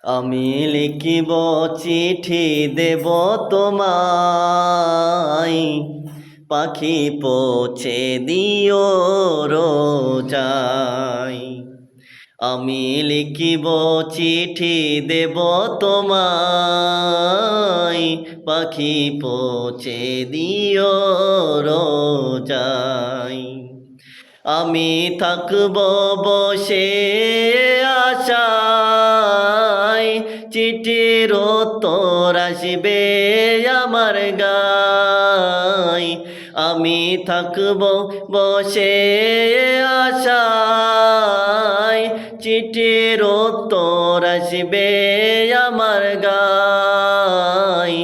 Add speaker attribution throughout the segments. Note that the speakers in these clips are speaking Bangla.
Speaker 1: আমি লিখিব চিঠি দেব তোমায়, পাখি পৌঁছে দিও রোজায়। আমি লিখিব চিঠি দেব তোমায়, পাখি পৌঁছে দিও রোজায়। আমি থাকব বসে আশায়, চিঠির উত্তর আসবে আমার গায়। আমি থাকব বসে আশায়, চিঠির উত্তর আসবে আমার গায়।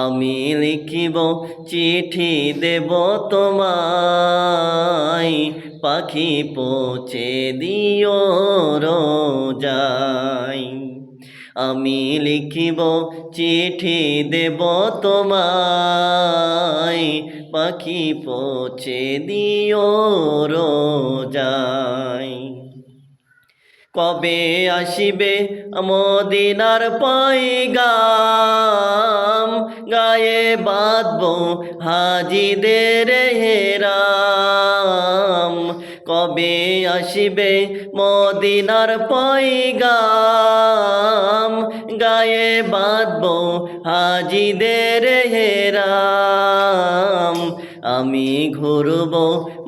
Speaker 1: আমি লিখিব চিঠি দেব তোমায়, পাখি পৌঁছে দিও রোজায়। আমি লিখিব চিঠি দেব তোমায়, পাখি পৌঁছে দিও রোজায়। কবে আসিবে মদিনার পয়গাম, গায়ে বাঁধব হাজিদের হেরাম। কবে আসিবে মদিনার পয়গাম, গায়ে বাঁধব হাজিদের হেরাম। আমি ঘুরব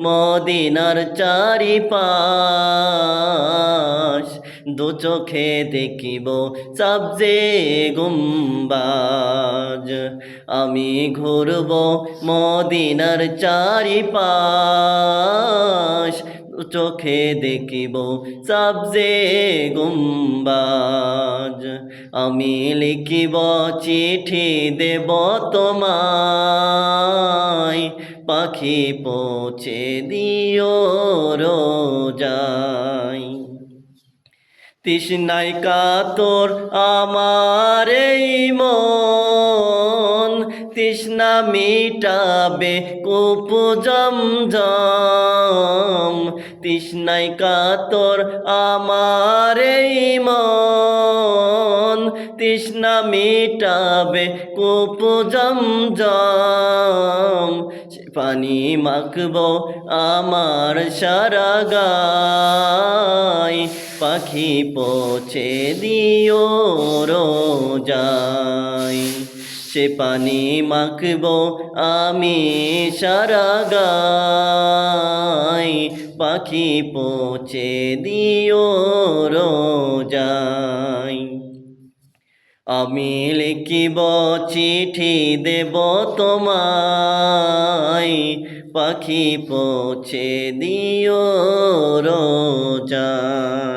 Speaker 1: মদিনার চারিপাশ, দু চোখে দেখিব সবজে গুম্বাজ। আমি ঘুরব মদিনার চারিপাশ, দু চোখে দেখিব সবজে গুম্বাজ। আমি লিখিব চিঠি দেব তোমায়, পাখি পৌঁছে দিও রোজায়। তৃষ্ণায় কাতর আমার এই মন, তৃষ্ণা মিটাবে কূপ জমজম। তৃষ্ণায় কাতর আমার এই মন, তৃষ্ণা মিটাবে কূপ জমজম। সে পানি মাখব আমার সারা গায়, পাখি পৌঁছে দিও রোজায়। সে পানি মাখব আমি সারা গায়, পাখি পৌঁছে দিও রোজায়। আমি লিখিব চিঠি দেব তোমায়, পাখি পৌঁছে দিও রোজায়।